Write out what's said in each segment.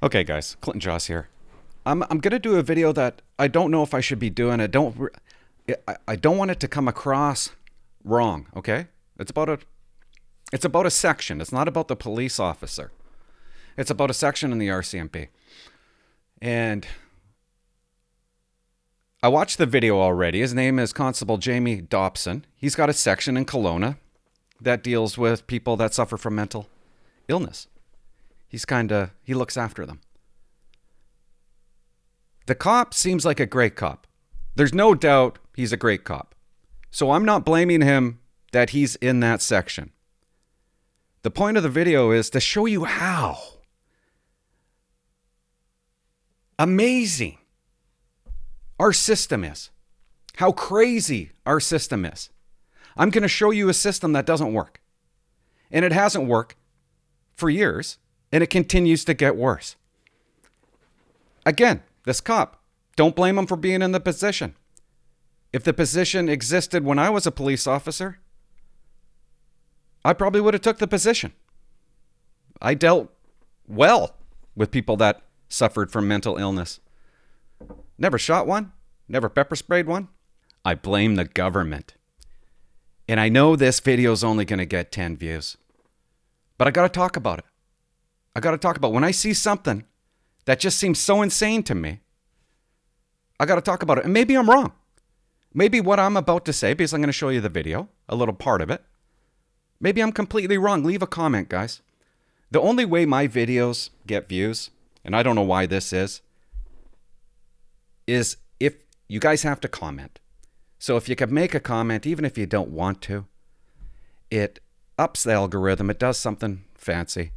Okay, guys, Clinton Joss here. I'm gonna do a video that I don't know if I should be doing. I don't want it to come across wrong. Okay, it's about a section. It's not about the police officer. It's about a section in the RCMP. And I watched the video already. His name is Constable Jamie Dobson. He's got a section in Kelowna that deals with people that suffer from mental illness. He looks after them. The cop seems like a great cop. There's no doubt he's a great cop. So I'm not blaming him that he's in that section. The point of the video is to show you how amazing our system is. How crazy our system is. I'm going to show you a system that doesn't work. And it hasn't worked for years. And it continues to get worse. Again, this cop, don't blame him for being in the position. If the position existed when I was a police officer, I probably would have took the position. I dealt well with people that suffered from mental illness. Never shot one, never pepper sprayed one. I blame the government. And I know this video is only going to get 10 views, but I got to talk about it. When I see something that just seems so insane to me, I got to talk about it. And maybe I'm wrong. Maybe what I'm about to say, because I'm going to show you the video, a little part of it. Maybe I'm completely wrong. Leave a comment, guys. The only way my videos get views, and I don't know why this is if you guys have to comment. So if you could make a comment, even if you don't want to, it ups the algorithm. It does something fancy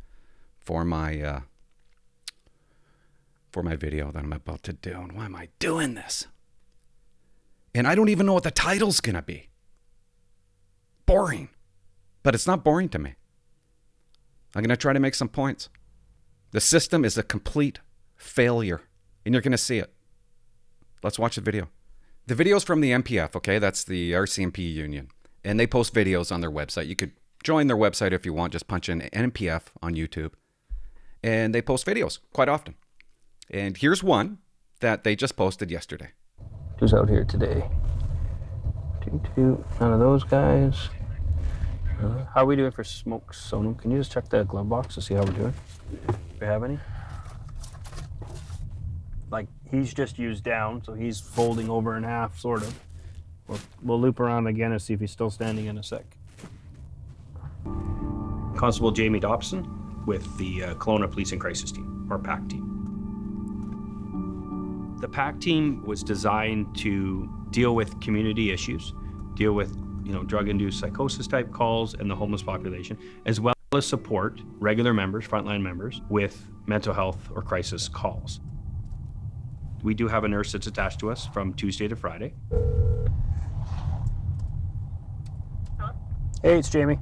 for my video that I'm about to do. And why am I doing this? And I don't even know what the title's gonna be. Boring. But it's not boring to me. I'm gonna try to make some points. The system is a complete failure, and you're gonna see it. Let's watch the video. The video's from the MPF, okay? That's the RCMP union. And they post videos on their website. You could join their website if you want. Just punch in MPF on YouTube. And they post videos quite often. And here's one that they just posted yesterday. Who's out here today? None of those guys. How are we doing for smoke, Sonam? Can you just check the glove box to see how we're doing? Do we have any? Like, he's just used down, so he's folding over in half, sort of. We'll loop around again and see if he's still standing in a sec. Constable Jamie Dobson with the Kelowna Police and Crisis Team, or PAC team. The PAC team was designed to deal with community issues, deal with drug-induced psychosis type calls and the homeless population, as well as support regular members, frontline members, with mental health or crisis calls. We do have a nurse that's attached to us from Tuesday to Friday. Hello? Hey, it's Jamie.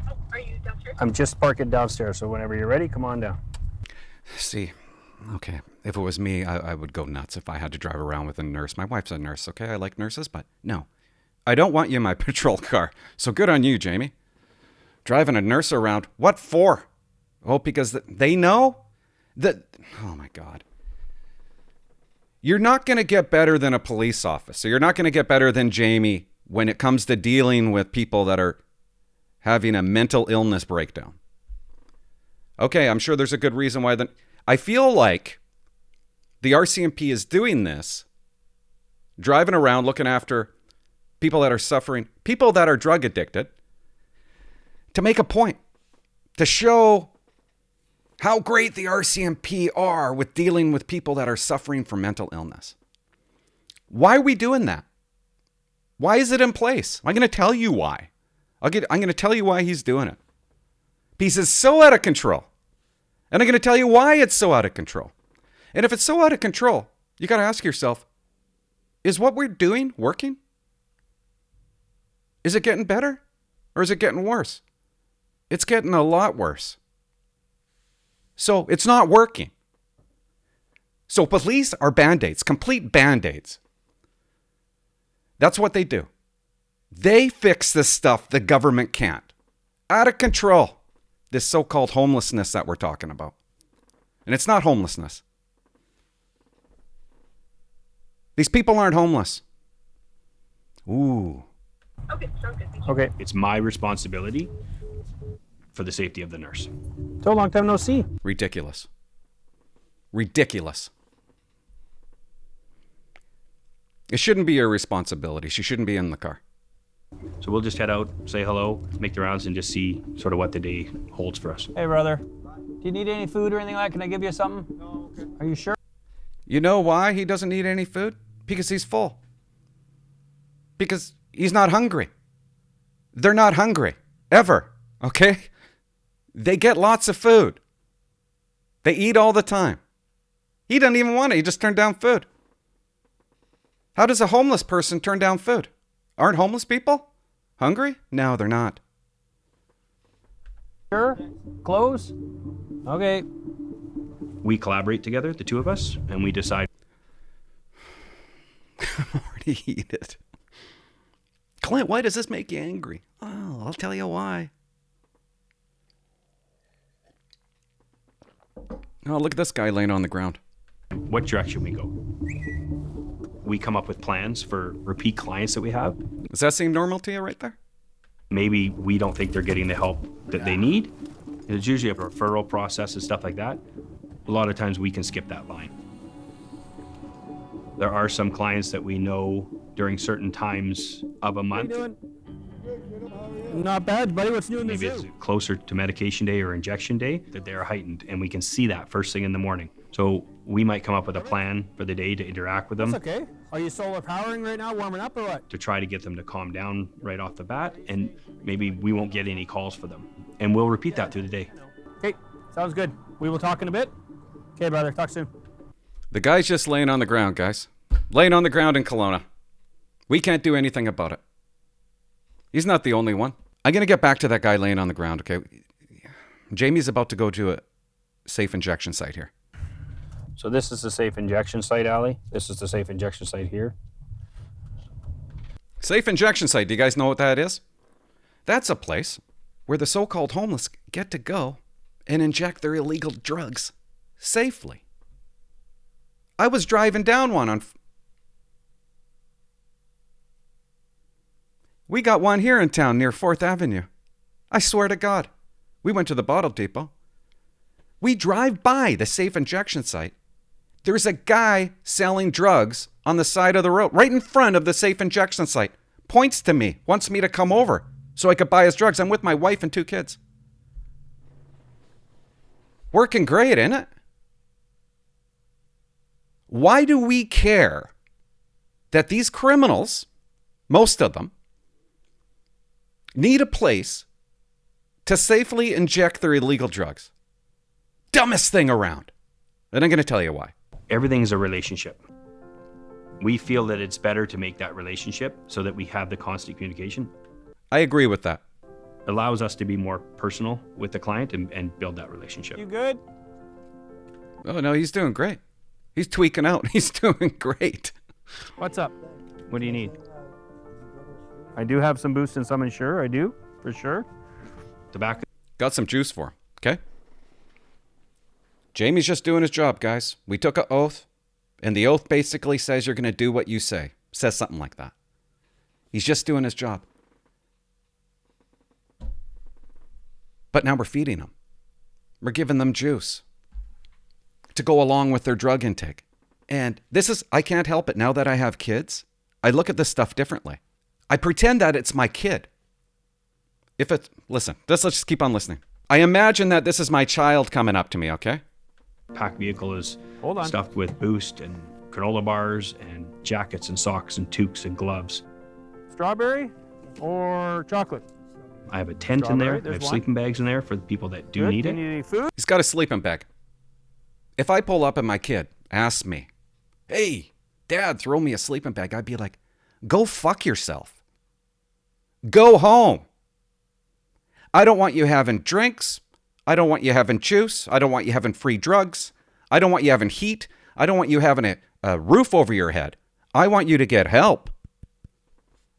Oh, are you downstairs? I'm just parking downstairs, so whenever you're ready, come on down. See, okay, if it was me, I would go nuts if I had to drive around with a nurse. My wife's a nurse, okay? I like nurses, but no. I don't want you in my patrol car. So good on you, Jamie. Driving a nurse around. What for? Oh, because they know that... Oh, my God. You're not going to get better than a police officer. You're not going to get better than Jamie when it comes to dealing with people that are having a mental illness breakdown. Okay, I'm sure there's a good reason why. I feel like the RCMP is doing this, driving around looking after people that are suffering, people that are drug addicted, to make a point, to show how great the RCMP are with dealing with people that are suffering from mental illness. Why are we doing that? Why is it in place? I'm going to tell you why. I'm going to tell you why he's doing it. Because it's so out of control. And I'm going to tell you why it's so out of control. And if it's so out of control, you got to ask yourself, is what we're doing working? Is it getting better? Or is it getting worse? It's getting a lot worse. So it's not working. So police are band-aids, complete band-aids. That's what they do. They fix this stuff the government can't. Out of control. This so-called homelessness that we're talking about. And it's not homelessness. These people aren't homeless. Ooh. Okay, sounds good. Thank you. Okay. It's my responsibility for the safety of the nurse. So long time no see. Ridiculous. Ridiculous. It shouldn't be your responsibility. She shouldn't be in the car. So we'll just head out, say hello, make the rounds, and just see sort of what the day holds for us. Hey, brother. Do you need any food or anything like that? Can I give you something? No, okay. Are you sure? You know why he doesn't need any food? Because he's full. Because he's not hungry. They're not hungry. Ever. Okay? They get lots of food. They eat all the time. He doesn't even want it. He just turned down food. How does a homeless person turn down food? Aren't homeless people hungry? No, they're not. Sure? Close? Okay. We collaborate together, the two of us, and we decide. I'm already heated. Clint, why does this make you angry? Oh, I'll tell you why. Oh, look at this guy laying on the ground. what direction we go. We come up with plans for repeat clients that we have. Does that seem normal to you right there? Maybe we don't think they're getting the help that they need. It's usually a referral process and stuff like that. A lot of times we can skip that line. There are some clients that we know during certain times of a month. How you doing? Not bad, buddy. What's new in the Maybe it's zoo? closer to medication day or injection day that they're heightened, and we can see that first thing in the morning. So we might come up with a plan for the day to interact with them That's okay. Are you solar powering right now, warming up or what? to try to get them to calm down right off the bat, and maybe we won't get any calls for them. And we'll repeat that through the day. Okay, sounds good. We will talk in a bit. Okay, brother. Talk soon. The guy's just laying on the ground, guys. Laying on the ground in Kelowna. We can't do anything about it. He's not the only one. I'm going to get back to that guy laying on the ground, okay? Jamie's about to go to a safe injection site here. So this is the safe injection site, Ali. This is the safe injection site here. Safe injection site, do you guys know what that is? That's a place where the so-called homeless get to go and inject their illegal drugs safely. I was driving down one on... We got one here in town near 4th Avenue. I swear to God. We went to the bottle depot. We drive by the safe injection site. There's a guy selling drugs on the side of the road, right in front of the safe injection site. Points to me, wants me to come over so I could buy his drugs. I'm with my wife and 2 kids. Working great, isn't it? Why do we care that these criminals, most of them, need a place to safely inject their illegal drugs? Dumbest thing around. And I'm going to tell you why. Everything's a relationship. We feel that it's better to make that relationship so that we have the constant communication. I agree with that. It allows us to be more personal with the client and build that relationship. You good? Oh, no, he's doing great. He's tweaking out. He's doing great. What's up? What do you need? I do have some Boost and some Ensure. I do, for sure. Tobacco. Got some juice for him, okay? Jamie's just doing his job, guys. We took an oath, and the oath basically says you're going to do what you say. Says something like that. He's just doing his job. But now we're feeding them. We're giving them juice to go along with their drug intake. And this is, I can't help it. Now that I have kids, I look at this stuff differently. I pretend that it's my kid. If it's, listen, let's just keep on listening. I imagine that this is my child coming up to me, okay? Pack vehicle is Hold on. stuffed with Boost and granola bars and jackets and socks and toques and gloves. Strawberry or chocolate? I have a tent in there. Strawberry, I there's have one. sleeping bags in there for the people that do Good. need Do it. you need any food? He's got a sleeping bag. If I pull up and my kid asks me, hey, Dad, throw me a sleeping bag, I'd be like, go fuck yourself. Go home. I don't want you having drinks. I don't want you having juice. I don't want you having free drugs. I don't want you having heat. I don't want you having a roof over your head. I want you to get help.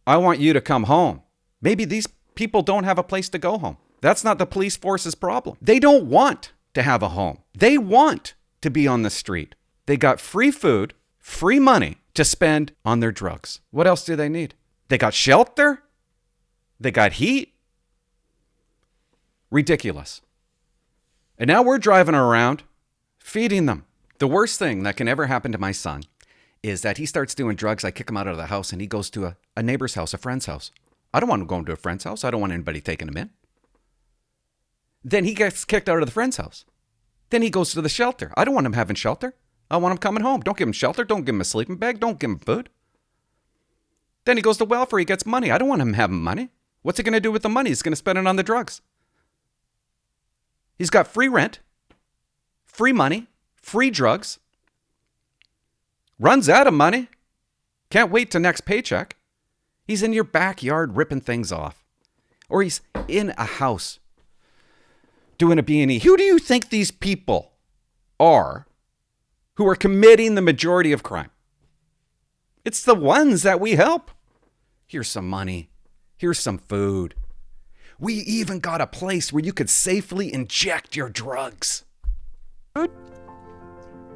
I want you to come home. Maybe these people don't have a place to go home. That's not the police force's problem. They don't want to have a home. They want to be on the street. They got free food, free money to spend on their drugs. What else do they need? They got shelter. They got heat. Ridiculous. And now we're driving around feeding them. The worst thing that can ever happen to my son is that he starts doing drugs. I kick him out of the house and he goes to a neighbor's house, a friend's house. I don't want him going to a friend's house. I don't want anybody taking him in. Then he gets kicked out of the friend's house. Then he goes to the shelter. I don't want him having shelter. I want him coming home. Don't give him shelter. Don't give him a sleeping bag. Don't give him food. Then he goes to welfare. He gets money. I don't want him having money. What's he going to do with the money? He's going to spend it on the drugs. He's got free rent, free money, free drugs. Runs out of money. Can't wait till next paycheck. He's in your backyard ripping things off. Or he's in a house doing a B&E. Who do you think these people are who are committing the majority of crime? It's the ones that we help. Here's some money. Here's some food. We even got a place where you could safely inject your drugs. Good.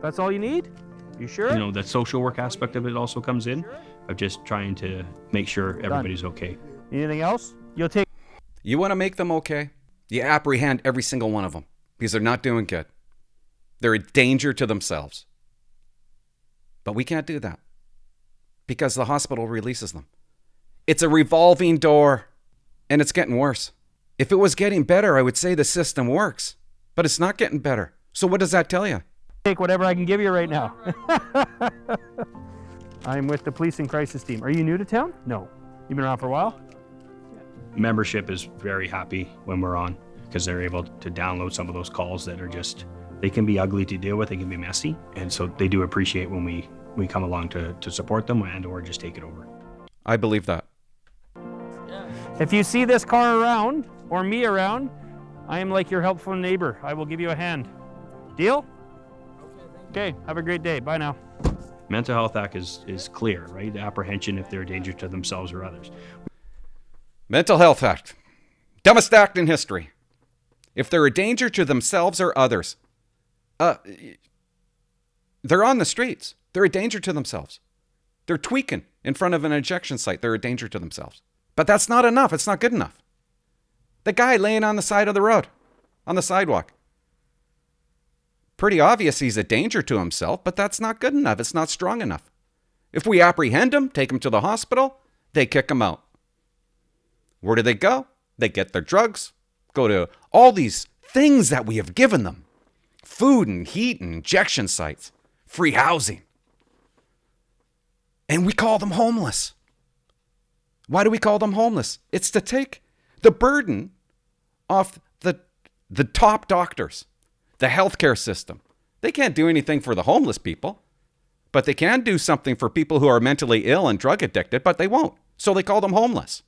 That's all you need? You sure? You know, that social work aspect of it also comes in, of just trying to make sure everybody's okay. Anything else? You'll take. You want to make them okay? You apprehend every single one of them because they're not doing good. They're a danger to themselves. But we can't do that because the hospital releases them. It's a revolving door and it's getting worse. If it was getting better, I would say the system works, but it's not getting better. So what does that tell you? Take whatever I can give you right now. I'm with the police and crisis team. Are you new to town? No. You've been around for a while? Membership is very happy when we're on because they're able to download some of those calls that are just, they can be ugly to deal with, they can be messy. And so they do appreciate when we come along to support them and or just take it over. I believe that. If you see this car around or me around, I am like your helpful neighbor. I will give you a hand. Deal? Okay, have a great day. Bye now. Mental Health Act is clear, right? Apprehension if they're a danger to themselves or others. Mental Health Act. Dumbest act in history. If they're a danger to themselves or others, they're on the streets. They're a danger to themselves. They're tweaking in front of an injection site. They're a danger to themselves. But that's not enough. It's not good enough. The guy laying on the side of the road, on the sidewalk. Pretty obvious he's a danger to himself, but that's not good enough. It's not strong enough. If we apprehend him, take him to the hospital, they kick him out. Where do they go? They get their drugs, go to all these things that we have given them. Food and heat and injection sites, free housing. And we call them homeless. Why do we call them homeless? It's to take the burden off the top doctors, the healthcare system. They can't do anything for the homeless people, but they can do something for people who are mentally ill and drug addicted, but they won't. So they call them homeless.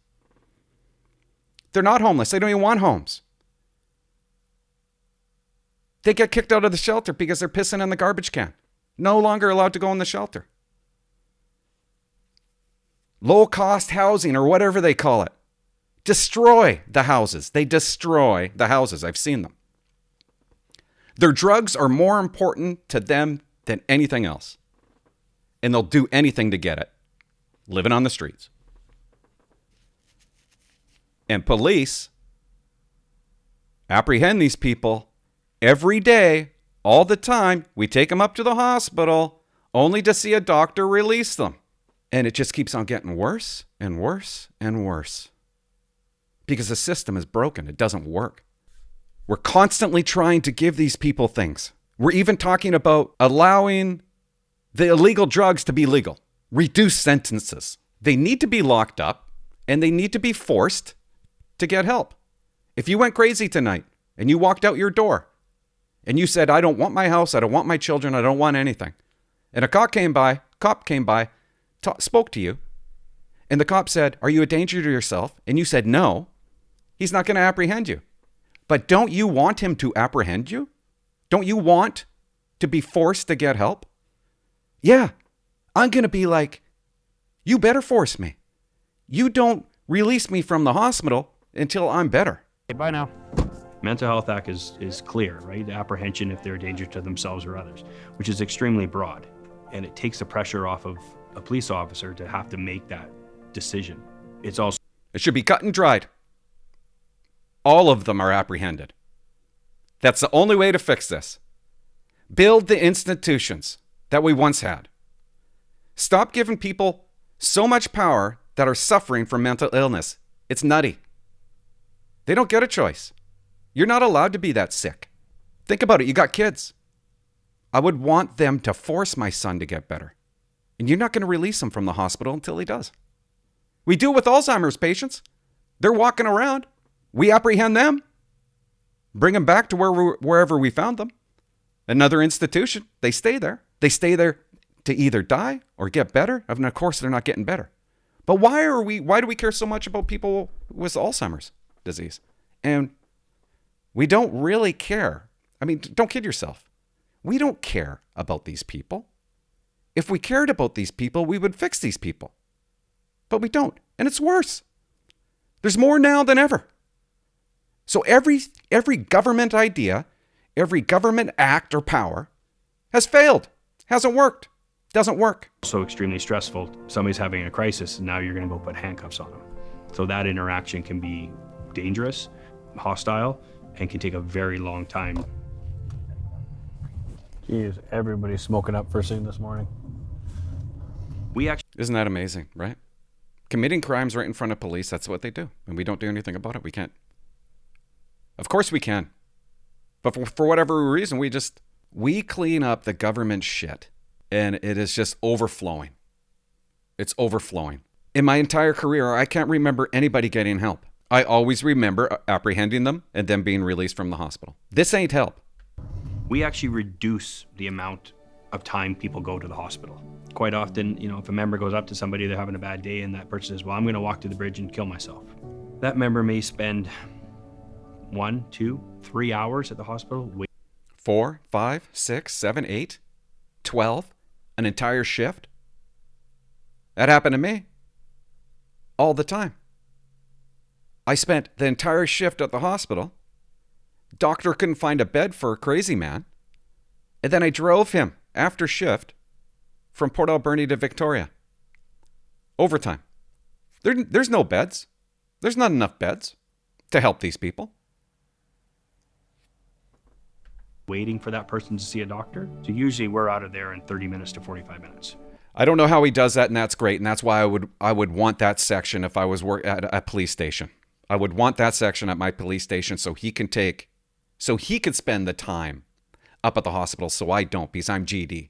They're not homeless. They don't even want homes. They get kicked out of the shelter because they're pissing in the garbage can. No longer allowed to go in the shelter. Low-cost housing or whatever they call it. Destroy the houses. They destroy the houses. I've seen them. Their drugs are more important to them than anything else. And they'll do anything to get it. Living on the streets. And police apprehend these people every day, all the time. We take them up to the hospital only to see a doctor release them. And it just keeps on getting worse and worse and worse. Because the system is broken. It doesn't work. We're constantly trying to give these people things. We're even talking about allowing the illegal drugs to be legal. Reduce sentences. They need to be locked up and they need to be forced to get help. If you went crazy tonight and you walked out your door and you said, I don't want my house, I don't want my children, I don't want anything. And a cop came by, spoke to you, and the cop said, are you a danger to yourself? And you said no. He's not going to apprehend you. But don't you want him to apprehend you? Don't you want to be forced to get help? Yeah, I'm going to be like, you better force me. You don't release me from the hospital until I'm better. Okay, bye now. Mental Health Act is clear, right? Apprehension if they're a danger to themselves or others, which is extremely broad. And it takes the pressure off of a police officer to have to make that decision. It's also It should be cut and dried. All of them are apprehended. That's the only way to fix this. Build the institutions that we once had. Stop giving people so much power that are suffering from mental illness. It's nutty. They don't get a choice. You're not allowed to be that sick. Think about it. You got kids. I would want them to force my son to get better. And you're not going to release him from the hospital until he does. We do with Alzheimer's patients. They're walking around. We apprehend them. Bring them back to wherever we found them. Another institution. They stay there. They stay there to either die or get better. And of course, they're not getting better. But why do we care so much about people with Alzheimer's disease? And we don't really care. I mean, don't kid yourself. We don't care about these people. If we cared about these people, we would fix these people. But we don't. And it's worse. There's more now than ever. So every government idea, every government act or power has failed. Hasn't worked. Doesn't work. also extremely stressful. Somebody's having a crisis and now you're going to go put handcuffs on them. So that interaction can be dangerous, hostile, and can take a very long time. Jeez, everybody's smoking up first thing this morning. We actually Isn't that amazing, right? Committing crimes right in front of police, that's what they do. And we don't do anything about it. We can't. Of course we can. But for whatever reason, we clean up the government shit. And it is just overflowing. It's overflowing. In my entire career, I can't remember anybody getting help. I always remember apprehending them and them being released from the hospital. This ain't help. we actually reduce the amount of time people go to the hospital. Quite often, if a member goes up to somebody, they're having a bad day, and that person says, well, I'm going to walk to the bridge and kill myself. That member may spend 1, 2, 3 hours at the hospital. 4, 5, 6, 7, 8, 12, an entire shift. That happened to me all the time. I spent the entire shift at the hospital. Doctor couldn't find a bed for a crazy man. And then I drove him after shift from Port Alberni to Victoria. Overtime. There's no beds. There's not enough beds to help these people. Waiting for that person to see a doctor. So usually we're out of there in 30 minutes to 45 minutes. I don't know how he does that, and that's great. And that's why I would want that section if I was at a police station. I would want that section at my police station so he could spend the time up at the hospital so I don't, because I'm GD.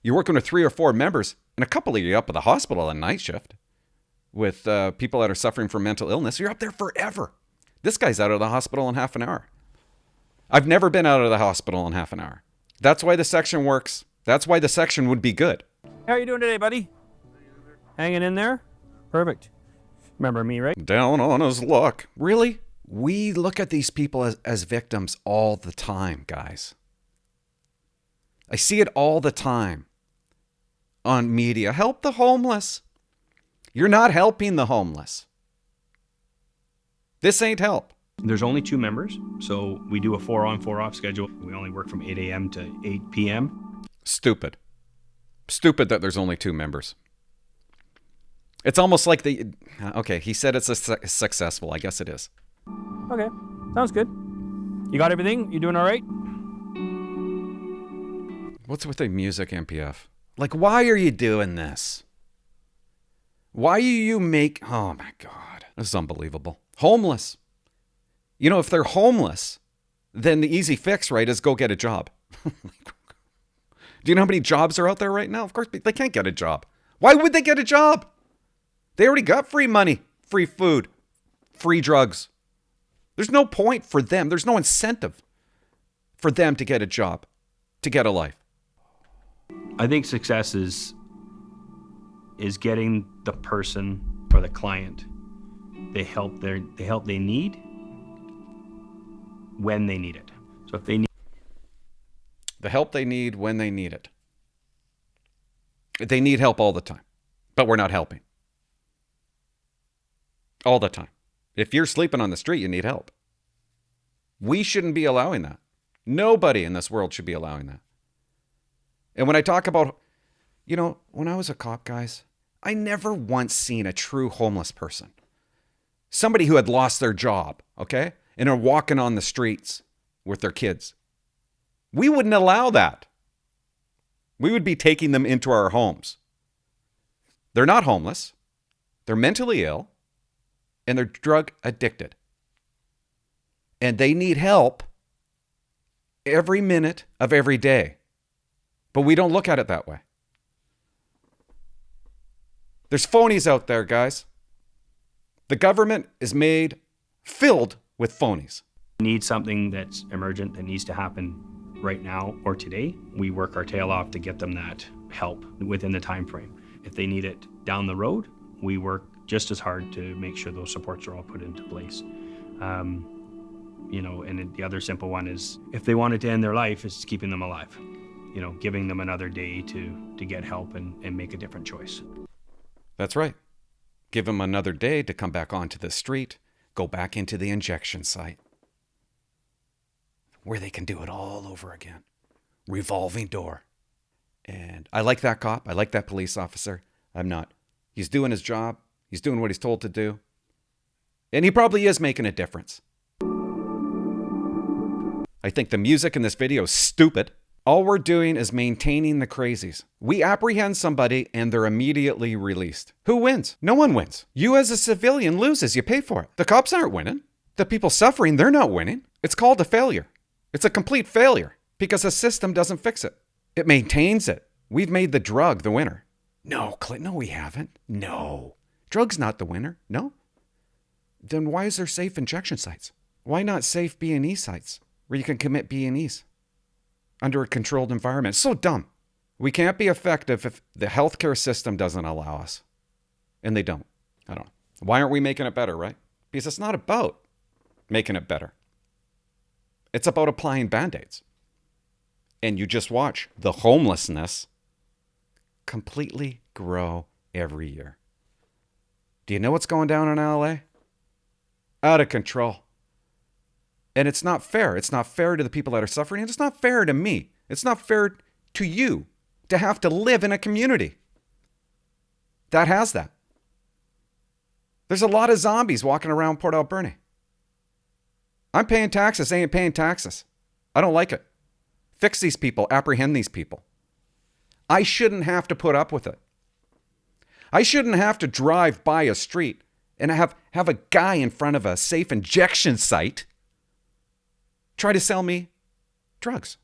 You're working with 3 or 4 members, and a couple of you up at the hospital on night shift with people that are suffering from mental illness. You're up there forever. This guy's out of the hospital in half an hour. I've never been out of the hospital in half an hour. That's why the section works. That's why the section would be good. How are you doing today, buddy? Hanging in there? Perfect. Remember me, right? Down on his luck. Really? We look at these people as victims all the time, guys. I see it all the time on media. Help the homeless. You're not helping the homeless. This ain't help. There's only 2 members, so we do a 4 on 4 off schedule. We only work from 8 a.m. to 8 p.m. Stupid. Stupid that there's only 2 members. It's almost like okay, he said it's successful. I guess it is. Okay, sounds good. You got everything? You doing all right? What's with the music, MPF? Like, why are you doing this? Why do you make... Oh, my God. This is unbelievable. Homeless. If they're homeless, then the easy fix, right, is go get a job. Do you know how many jobs are out there right now? Of course, they can't get a job. Why would they get a job? They already got free money, free food, free drugs. There's no point for them. There's no incentive for them to get a job, to get a life. I think success is getting the person or the client the help they need when they need it. So if they need the help they need when they need it. They need help all the time, but we're not helping. All the time. If you're sleeping on the street, you need help. We shouldn't be allowing that. Nobody in this world should be allowing that. And when I talk about, when I was a cop, guys, I never once seen a true homeless person. Somebody who had lost their job, okay? And are walking on the streets with their kids. We wouldn't allow that. We would be taking them into our homes. They're not homeless. They're mentally ill. And they're drug addicted. And they need help every minute of every day. But we don't look at it that way. There's phonies out there, guys. The government is filled with phonies. Need something that's emergent that needs to happen right now or today. We work our tail off to get them that help within the time frame. If they need it down the road, we work just as hard to make sure those supports are all put into place. And the other simple one is if they wanted to end their life, it's keeping them alive. Giving them another day to get help and make a different choice. That's right. Give them another day to come back onto the street, go back into the injection site, where they can do it all over again. Revolving door. And I like that cop. I like that police officer. I'm not. He's doing his job. He's doing what he's told to do. And he probably is making a difference. I think the music in this video is stupid. All we're doing is maintaining the crazies. We apprehend somebody and they're immediately released. Who wins? No one wins. You as a civilian loses. You pay for it. The cops aren't winning. The people suffering, they're not winning. It's called a failure. It's a complete failure because the system doesn't fix it. It maintains it. We've made the drug the winner. No, Clint, no, we haven't. No. Drug's not the winner. No. Then why is there safe injection sites? Why not safe B&E sites where you can commit B&Es? Under a controlled environment. It's so dumb. We can't be effective if the healthcare system doesn't allow us. And they don't. I don't know. Why aren't we making it better, right? Because it's not about making it better. It's about applying Band-Aids. And you just watch the homelessness completely grow every year. Do you know what's going down in LA? Out of control. And it's not fair. It's not fair to the people that are suffering. And it's not fair to me. It's not fair to you to have to live in a community that has that. There's a lot of zombies walking around Port Alberni. I'm paying taxes. They ain't paying taxes. I don't like it. Fix these people. Apprehend these people. I shouldn't have to put up with it. I shouldn't have to drive by a street and have a guy in front of a safe injection site try to sell me drugs.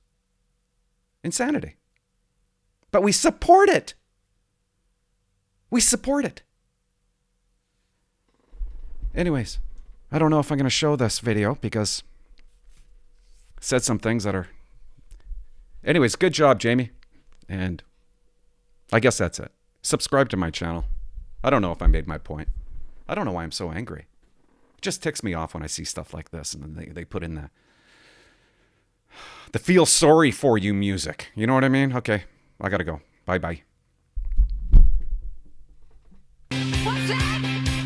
Insanity. But we support it. We support it. Anyways, I don't know if I'm going to show this video because I said some things that are... Anyways, good job, Jamie. And I guess that's it. Subscribe to my channel. I don't know if I made my point. I don't know why I'm so angry. It just ticks me off when I see stuff like this and then they put in the feel sorry for you music. You know what I mean? Okay, I gotta go. Bye-bye.